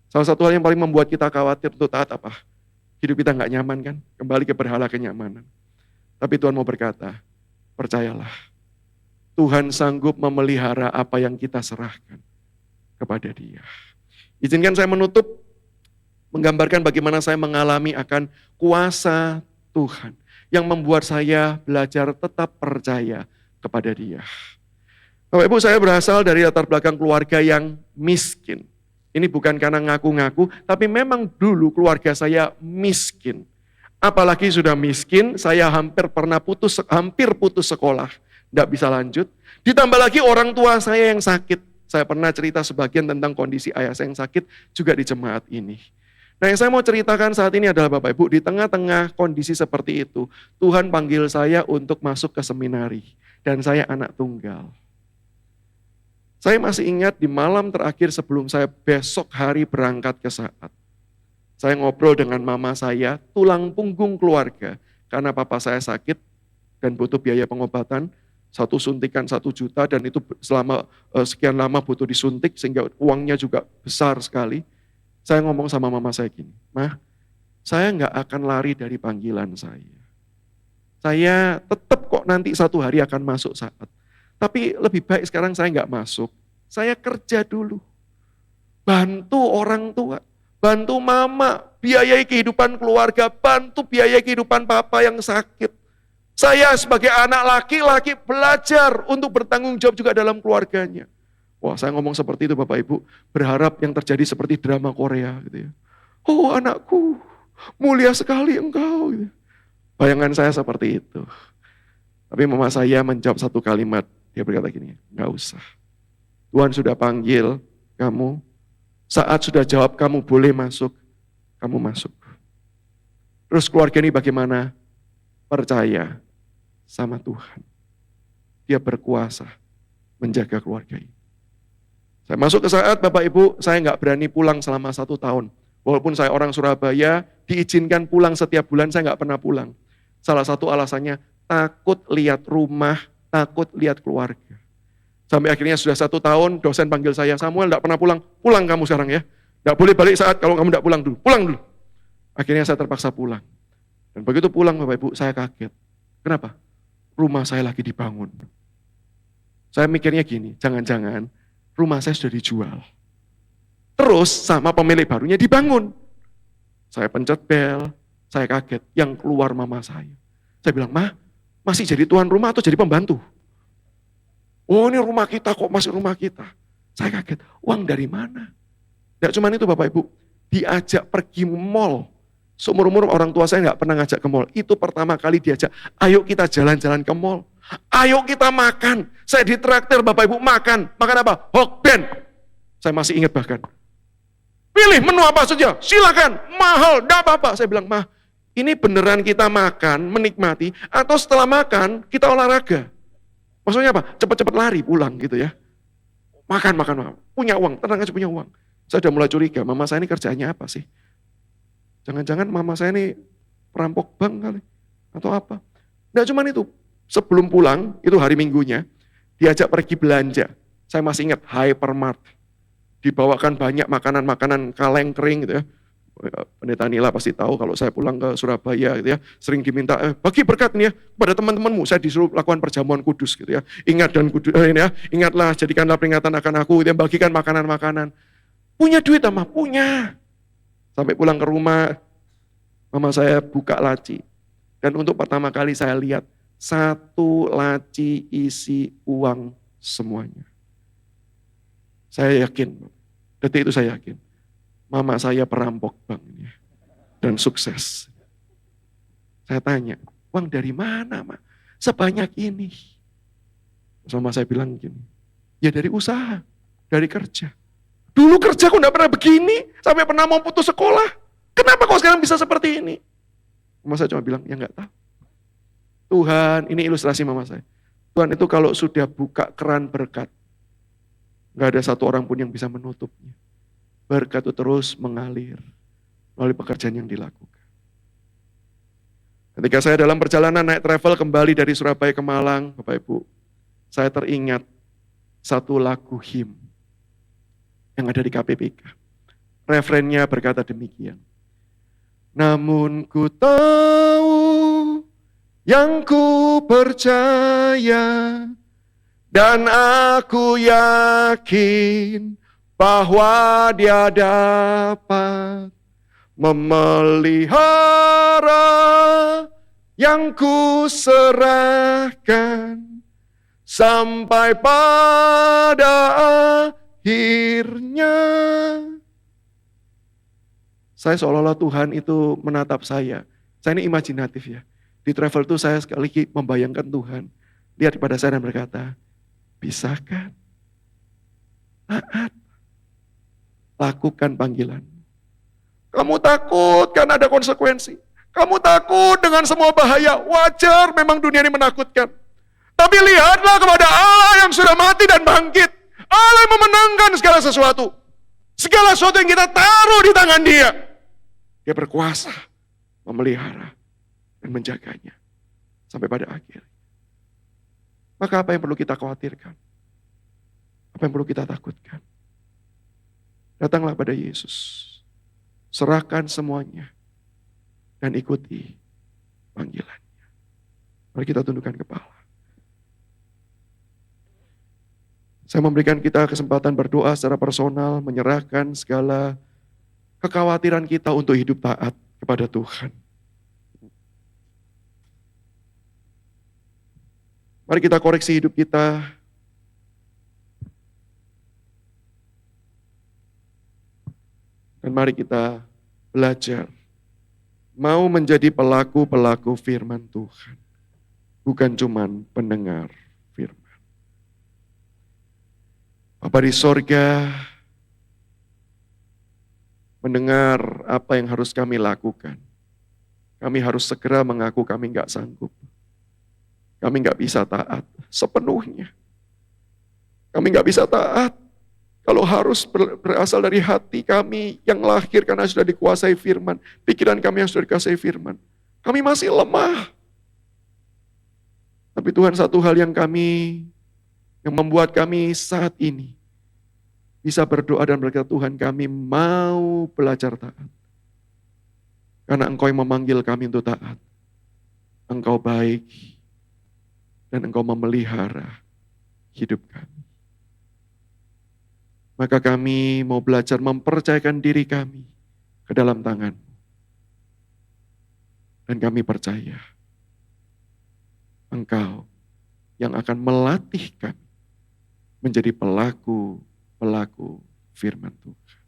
Salah satu hal yang paling membuat kita khawatir untuk taat apa? Hidup kita gak nyaman kan? Kembali ke berhala kenyamanan. Tapi Tuhan mau berkata, percayalah, Tuhan sanggup memelihara apa yang kita serahkan kepada Dia. Izinkan saya menutup, menggambarkan bagaimana saya mengalami akan kuasa Tuhan yang membuat saya belajar tetap percaya kepada Dia. Bapak Ibu, saya berasal dari latar belakang keluarga yang miskin. Ini bukan karena ngaku-ngaku, tapi memang dulu keluarga saya miskin. Apalagi sudah miskin, saya hampir putus sekolah, tidak bisa lanjut. Ditambah lagi orang tua saya yang sakit. Saya pernah cerita sebagian tentang kondisi ayah saya yang sakit juga di jemaat ini. Nah, yang saya mau ceritakan saat ini adalah Bapak Ibu, di tengah-tengah kondisi seperti itu, Tuhan panggil saya untuk masuk ke seminari. Dan saya anak tunggal. Saya masih ingat di malam terakhir sebelum saya besok hari berangkat ke Saat. Saya ngobrol dengan mama saya, tulang punggung keluarga. Karena papa saya sakit dan butuh biaya pengobatan. Satu suntikan 1 juta dan itu selama sekian lama butuh disuntik sehingga uangnya juga besar sekali. Saya ngomong sama mama saya gini, "Mah, saya nggak akan lari dari panggilan saya. Saya tetap kok nanti satu hari akan masuk Saat. Tapi lebih baik sekarang saya nggak masuk. Saya kerja dulu. Bantu orang tua, bantu mama, biayai kehidupan keluarga, bantu biayai kehidupan papa yang sakit. Saya sebagai anak laki-laki belajar untuk bertanggung jawab juga dalam keluarganya." Wah, saya ngomong seperti itu Bapak Ibu, berharap yang terjadi seperti drama Korea gitu ya. "Oh anakku, mulia sekali engkau." Gitu. Bayangan saya seperti itu. Tapi mama saya menjawab satu kalimat, dia berkata gini, "Enggak usah. Tuhan sudah panggil kamu, saat sudah jawab kamu boleh masuk, kamu masuk." Terus keluarga ini bagaimana? Percaya sama Tuhan. Dia berkuasa menjaga keluarga ini. Saya masuk ke Saat, Bapak Ibu, saya nggak berani pulang selama 1 tahun. Walaupun saya orang Surabaya, diizinkan pulang setiap bulan, saya nggak pernah pulang. Salah satu alasannya, takut lihat rumah, takut lihat keluarga. Sampai akhirnya sudah 1 tahun, dosen panggil saya, "Samuel nggak pernah pulang, pulang kamu sekarang ya. Nggak boleh balik Saat kalau kamu nggak pulang dulu, pulang dulu." Akhirnya saya terpaksa pulang. Dan begitu pulang Bapak Ibu, saya kaget. Kenapa? Rumah saya lagi dibangun. Saya mikirnya gini, jangan-jangan rumah saya sudah dijual. Terus sama pemilik barunya dibangun. Saya pencet bel, saya kaget, yang keluar mama saya. Saya bilang, "Mah, masih jadi tuan rumah atau jadi pembantu?" "Oh ini rumah kita kok, masih rumah kita." Saya kaget, uang dari mana? Tidak cuma itu Bapak Ibu, diajak pergi mall. Seumur-umur orang tua saya nggak pernah ngajak ke mall. Itu pertama kali diajak, "Ayo kita jalan-jalan ke mall. Ayo kita makan." Saya ditraktir Bapak Ibu makan. Makan apa? Hokben. Saya masih ingat bahkan. "Pilih menu apa saja, silakan. Mahal, enggak apa-apa." Saya bilang, "Mah, ini beneran kita makan, menikmati, atau setelah makan kita olahraga?" Maksudnya apa? Cepat-cepat lari pulang gitu ya. Makan. Punya uang, tenang aja punya uang. Saya udah mulai curiga, mama saya ini kerjaannya apa sih? Jangan-jangan mama saya ini perampok bank kali, atau apa. Nggak cuma itu, sebelum pulang, itu hari Minggunya, diajak pergi belanja. Saya masih ingat Hypermart. Dibawakan banyak makanan-makanan kaleng kering gitu ya. Pendeta Nila pasti tahu kalau saya pulang ke Surabaya gitu ya, sering diminta, "Bagi berkat nih ya pada teman-temanmu." Saya disuruh lakukan perjamuan kudus gitu ya. Ingatlah, jadikanlah peringatan akan aku gitu ya, bagikan makanan-makanan. Punya duit sama? Punya. Sampai pulang ke rumah, mama saya buka laci. Dan untuk pertama kali saya lihat, 1 laci isi uang semuanya. Saya yakin, detik itu saya yakin, mama saya perampok bank ini dan sukses. Saya tanya, "Uang dari mana, Ma? Sebanyak ini?" Sama saya bilang gini, "Ya dari usaha, dari kerja. Dulu kerja kok enggak pernah begini, sampai pernah mau putus sekolah. Kenapa kok sekarang bisa seperti ini?" Mama saya cuma bilang, "Ya enggak tahu." Tuhan, ini ilustrasi mama saya. Tuhan itu kalau sudah buka keran berkat, enggak ada satu orang pun yang bisa menutupnya. Berkat itu terus mengalir melalui pekerjaan yang dilakukan. Ketika saya dalam perjalanan naik travel kembali dari Surabaya ke Malang, Bapak Ibu, saya teringat satu lagu hymn yang ada di KPPK. Refrennya berkata demikian. "Namun ku tahu, yang ku percaya, dan aku yakin bahwa Dia dapat memelihara yang ku serahkan sampai pada akhirnya. Saya seolah-olah Tuhan itu menatap saya. Saya ini imajinatif ya. Di travel itu saya sekali lagi membayangkan Tuhan. Lihat kepada saya dan berkata, bisa kan? Taat. Lakukan panggilan. Kamu takut kan ada konsekuensi. Kamu takut dengan semua bahaya. Wajar memang dunia ini menakutkan. Tapi lihatlah kepada Allah yang sudah mati dan bangkit. Allah yang memenangkan segala sesuatu. Segala sesuatu yang kita taruh di tangan Dia. Dia berkuasa memelihara dan menjaganya sampai pada akhir. Maka apa yang perlu kita khawatirkan? Apa yang perlu kita takutkan? Datanglah pada Yesus. Serahkan semuanya dan ikuti panggilannya. Mari kita tundukkan kepala. Saya memberikan kita kesempatan berdoa secara personal, menyerahkan segala kekhawatiran kita untuk hidup taat kepada Tuhan. Mari kita koreksi hidup kita. Dan mari kita belajar. Mau menjadi pelaku-pelaku firman Tuhan. Bukan cuman pendengar firman. Bapa di sorga, mendengar apa yang harus kami lakukan. Kami harus segera mengaku kami nggak sanggup. Kami nggak bisa taat sepenuhnya. Kami nggak bisa taat kalau harus berasal dari hati kami yang lahir karena sudah dikuasai firman. Pikiran kami yang sudah dikuasai firman. Kami masih lemah. Tapi Tuhan, satu hal yang membuat kami saat ini bisa berdoa dan berkata, Tuhan, kami mau belajar taat. Karena Engkau yang memanggil kami untuk taat. Engkau baik dan Engkau memelihara hidup kami. Maka kami mau belajar mempercayakan diri kami ke dalam tangan-Mu. Dan kami percaya Engkau yang akan melatih kami menjadi pelaku firman Tuhan.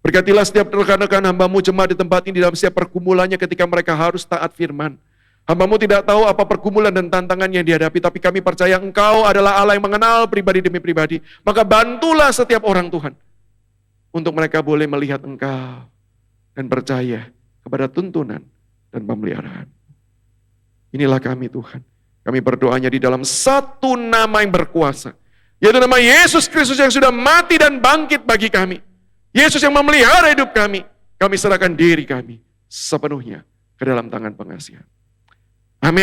Berkatilah setiap rekan-rekan hamba-Mu jemaat di tempat ini dalam setiap pergumulannya ketika mereka harus taat firman. Hamba-Mu tidak tahu apa pergumulan dan tantangan yang dihadapi, tapi kami percaya Engkau adalah Allah yang mengenal pribadi demi pribadi. Maka bantulah setiap orang Tuhan, untuk mereka boleh melihat Engkau dan percaya kepada tuntunan dan pemeliharaan. Inilah kami Tuhan. Kami berdoanya di dalam satu nama yang berkuasa, yaitu nama Yesus Kristus yang sudah mati dan bangkit bagi kami. Yesus yang memelihara hidup kami. Kami serahkan diri kami sepenuhnya ke dalam tangan pengasihan.